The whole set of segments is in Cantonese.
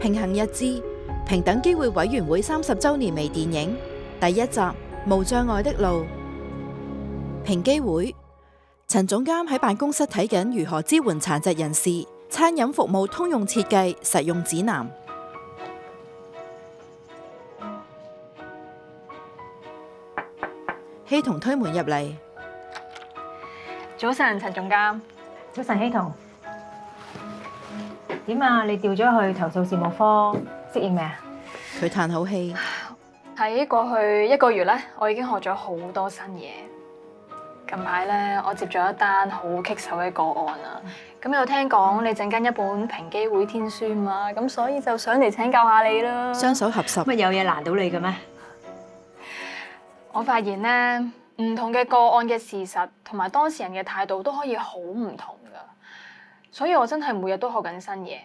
平行日誌平等機會委員會30週年微電影第1集《無障礙的路》。平機會陳總監喺辦公室睇緊如何支援殘疾人士餐飲服務通用設計實用指南。希彤推門入嚟。早晨，陳總監。早晨，希彤。點啊？你調咗去投訴事務科，適應未啊？佢嘆口氣。喺過去1個月咧，我已經學咗好多新嘢。近排咧，我接咗一單好棘手嘅個案啊。咁有聽講你整緊一本平機會天書嘛？咁所以就想嚟請教下你啦。雙手合十。乜有嘢難到你嘅咩？我發現咧，唔同嘅個案嘅事實同埋當事人嘅態度都可以好唔同噶。所以我真係每日都學緊新嘢。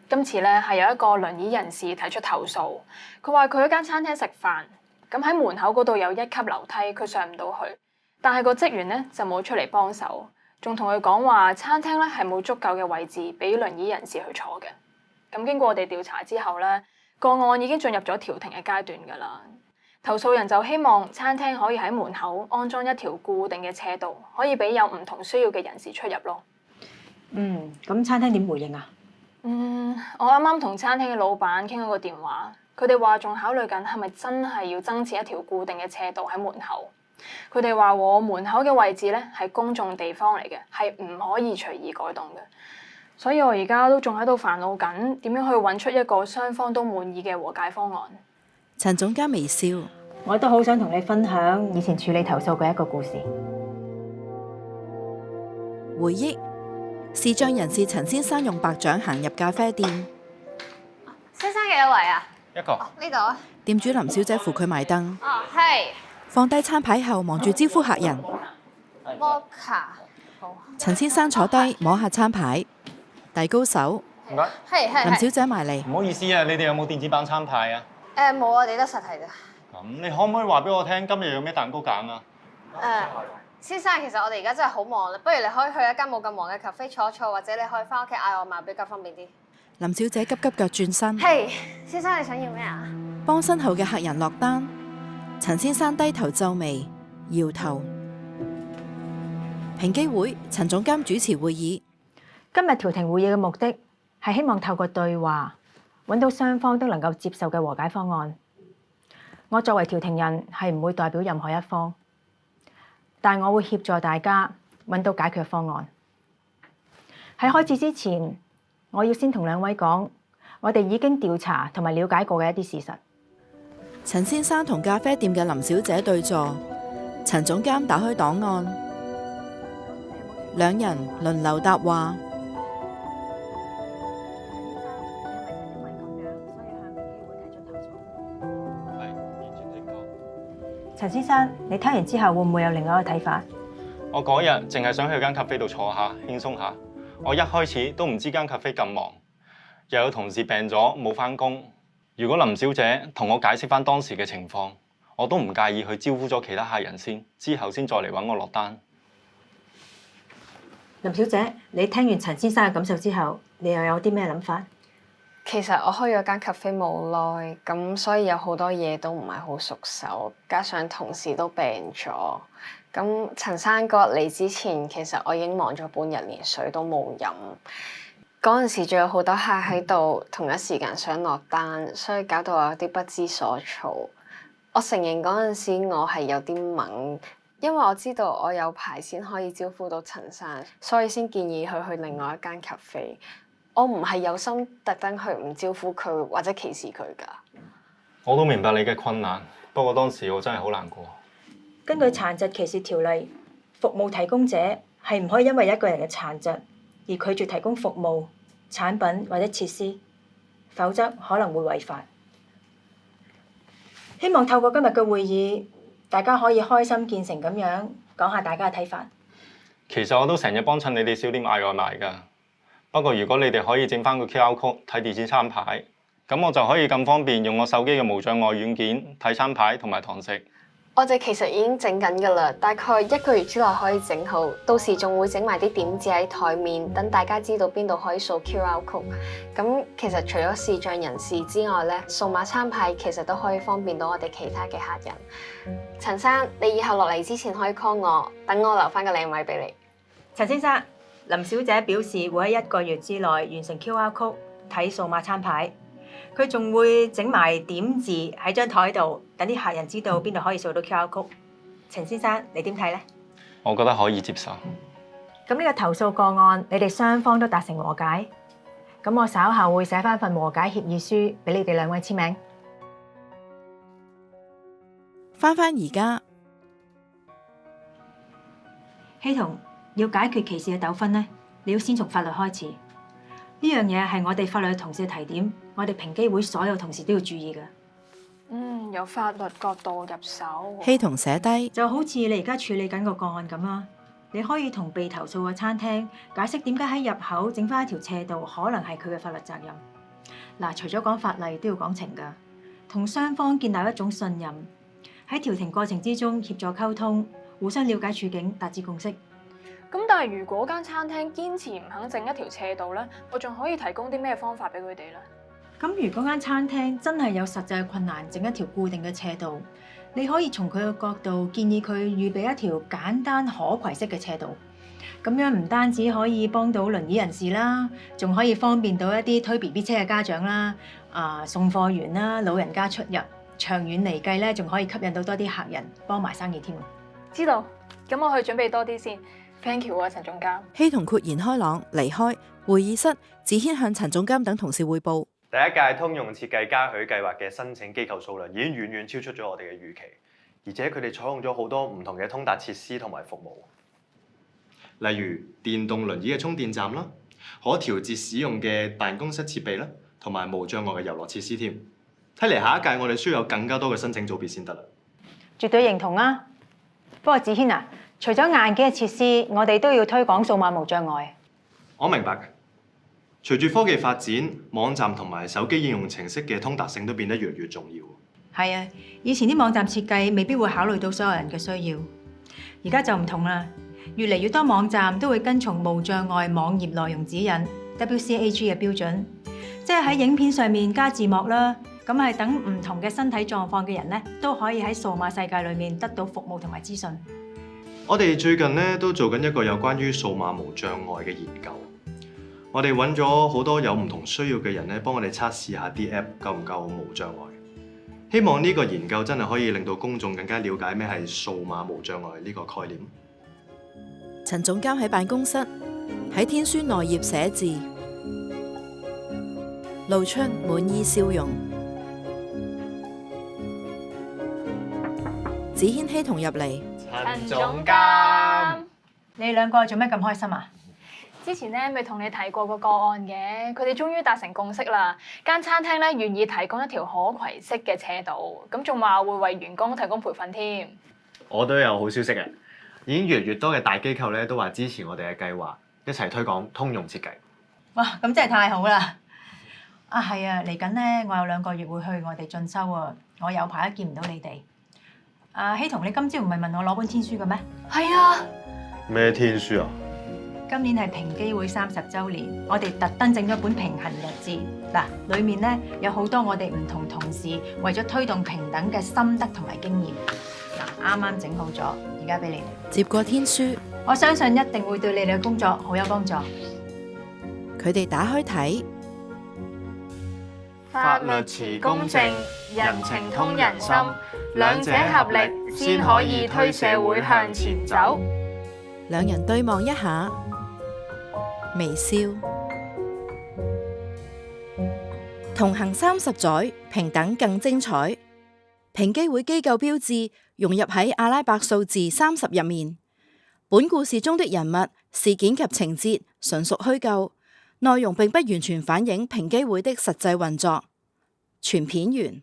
今次咧係有一個輪椅人士提出投訴，佢話佢喺間餐廳食飯，咁喺門口嗰度有1級樓梯，佢上唔到去，但係個職員咧就冇出嚟幫手，仲同佢講話餐廳咧係冇足夠嘅位置俾輪椅人士去坐嘅。咁經過我哋調查之後咧，個案已經進入咗調停嘅階段㗎啦。投訴人就希望餐廳可以喺門口安裝一條固定嘅斜道，可以俾有唔同需要嘅人士出入咯。咁餐廳點回應啊？我啱啱同餐廳嘅老闆傾咗個電話，佢哋話仲考慮緊係咪真係要增設一條固定嘅斜道喺門口。佢哋話我門口嘅位置咧係公眾地方嚟嘅，係唔可以隨意改動嘅。所以我而家都仲喺度煩惱緊點樣去揾出一個雙方都滿意嘅和解方案。陳總監微笑。我都好想同你分享以前處理投訴嘅一個故事。回憶視障人士陳先生用白掌行入咖啡店。先生幾多位啊？1個。呢度啊。店主林小姐扶佢埋凳。係。放低餐牌後，忙住招呼客人。摩卡。好。陳先生坐低摸下餐牌，遞高手。唔該。係。林小姐埋嚟。唔好意思啊，你哋有冇電子版餐牌啊？冇啊，我哋得實體㗎。咁你可唔可以話俾我聽，今日有咩蛋糕揀啊？先生，其實我哋而家真係好忙啦，不如你可以去一間冇咁忙嘅 cafe 坐坐，或者你可以翻屋企嗌外賣比較方便啲。林小姐急急腳轉身。係，先生你想要咩啊？幫身後嘅客人落單。陳先生低頭皺眉，搖頭。平機會陳總監主持會議。今日調停會議嘅目的係希望透過對話揾到雙方都能夠接受嘅和解方案。我作為調停人係唔會代表任何一方，但我會協助大家揾到解決方案。喺開始之前，我要先同兩位講，我哋已經調查同埋了解過嘅一啲事實。陳先生同咖啡店嘅林小姐對坐，陳總監打開檔案，兩人輪流答話。陳先生，你聽完之後會唔會有另外一個睇法？我嗰日淨係想去間咖啡度坐下，輕鬆下。我一開始都唔知間咖啡咁忙，又有同事病咗冇返工。如果林小姐同我解釋翻當時嘅情況，我都唔介意去招呼咗其他客人先，之後先再嚟揾我落單。林小姐，你聽完陳先生嘅感受之後，你又有啲咩諗法？其實我開咗間 cafe 冇耐，咁所以有好多嘢都唔係好熟手，加上同事都病咗。咁陳生嗰日嚟之前，其實我已經忙咗半日，連水都冇飲。嗰陣時仲有好多客喺度，同一時間想落單，所以搞到我有啲不知所措。我承認嗰陣時我係有啲懵，因為我知道我有排先可以招呼到陳生，所以先建議佢去另外一間 cafe。我唔係有心特登去唔招呼佢或者歧視佢㗎。我都明白你嘅困難，不過當時我真係好難過。根據殘疾歧視條例，服務提供者係唔可以因為一個人嘅殘疾而拒絕提供服務、產品或者設施，否則可能會違法。希望透過今日嘅會議，大家可以開心見誠咁樣講下大家嘅睇法。其實我都成日幫襯你哋小店嗌外賣㗎。不過如果你哋可以整翻個 QR code 睇電子餐牌，咁我就可以咁方便用我手機嘅無障礙軟件睇餐牌同埋堂食。我哋其實已經整緊㗎啦，大概1個月之內可以整好，到時仲會整埋啲點字喺台面，等大家知道邊度可以掃 QR code。咁其實除咗視障人士之外咧，數碼餐牌其實都可以方便到我哋其他嘅客人。陳生，你以後落嚟之前可以 call 我，等我留翻個靚位俾你。陳先生，林小姐表示會喺1個月之內完成 QR code 睇數碼餐牌。佢仲會整埋點字喺張台度，等啲客人知道邊度可以掃到 QR code。陳先生，你點睇呢？我覺得可以接受。咁呢個投訴個案，你哋雙方都達成和解。咁我稍後會寫翻份和解協議書俾你哋2位簽名。返而家，希彤，要解決歧視嘅糾紛呢，你要先從法律開始。呢樣嘢係我哋法律同事嘅提點，我哋平機會所有同事都要注意嘅。由法律角度入手。希彤寫低，就好似你而家處理緊個個案咁啦，你可以同被投訴嘅餐廳解釋點解喺入口整翻一條斜道，可能係佢嘅法律責任。嗱，除咗講法例，都要講情㗎，同雙方建立一種信任，喺調停過程之中協助溝通，互相了解處境，達至共識。咁但係如果間餐廳堅持唔肯整一條斜道咧，我仲可以提供啲咩方法俾佢哋咧？咁如果間餐廳真係有實際困難整一條固定嘅斜道，你可以從佢嘅角度建議佢預備一條簡單可攜式嘅斜道。咁樣唔單止可以幫到輪椅人士啦，仲可以方便到一啲推 BB 車嘅家長啦、送貨員啦、老人家出入。長遠嚟計咧，仲可以吸引到多啲客人幫埋生意添。知道，咁我去準備多啲先。Thank you 啊，陳總監。希彤豁然開朗離開會議室，子軒向陳總監等同事匯報。第一屆通用設計嘉許計劃嘅申請機構數量已經遠遠超出咗我哋嘅預期，而且佢哋採用咗好多唔同嘅通達設施同埋服務，例如電動輪椅嘅充電站啦，可調節使用嘅辦公室設備啦，同埋無障礙嘅遊樂設施添。睇嚟下一屆我哋需要有更加多嘅申請組別先得啦。絕對認同啊！不過子軒啊，除咗硬件嘅設施，我哋都要推廣數碼無障礙。我明白嘅。隨住科技發展，網站同埋手機應用程式嘅通達性都變得越嚟越重要。係啊，以前啲網站設計未必會考慮到所有人嘅需要，而家就唔同啦。越嚟越多網站都會跟從無障礙網頁內容指引 WCAG 嘅標準，即係喺影片上面加字幕啦。咁係等唔同嘅身體狀況嘅人咧，都可以喺數碼世界裏面得到服務同埋資訊。我哋最近咧都做緊一個有關於數碼無障礙嘅研究。我哋揾咗好多有唔同需要嘅人咧，幫我哋測試下啲 app 夠唔夠無障礙。希望呢個研究真係可以令到公眾更加了解咩係數碼無障礙呢個概念。陳總監喺辦公室喺天書內頁寫字，露出滿意笑容。子軒希彤入嚟，陳總監，你哋兩個做咩咁開心啊？之前咧咪同你提過個案嘅，佢哋終於達成共識啦。間餐廳咧願意提供一條可攜式嘅斜道，咁仲話會為員工提供培訓添。我都有好消息嘅，已經越嚟越多嘅大機構咧都話支持我哋嘅計劃，一齊推廣通用設計。哇，咁真係太好啦！係啊，嚟緊咧，我有2個月會去外地進修啊，我有排都見唔到你哋。希彤，你今朝唔係問我攞本天書嘅咩？係啊。咩天書啊？今年係平機會30週年，我哋特登整咗本平衡日誌。嗱，裡面咧有好多我哋唔同同事為咗推動平等嘅心得同埋經驗。嗱，啱啱整好咗，而家俾你哋。接過天書，我相信一定會對你哋嘅工作好有幫助。佢哋打開睇，法律持公正，人情通人心，兩者合力先可以推社會向前走。兩人對望一下，微笑。同行30載，平等更精彩。平機會機構標誌融入喺阿拉伯數字30入面。本故事中的人物、事件及情節純屬虛構，內容並不完全反映平機會的實際運作。全片完。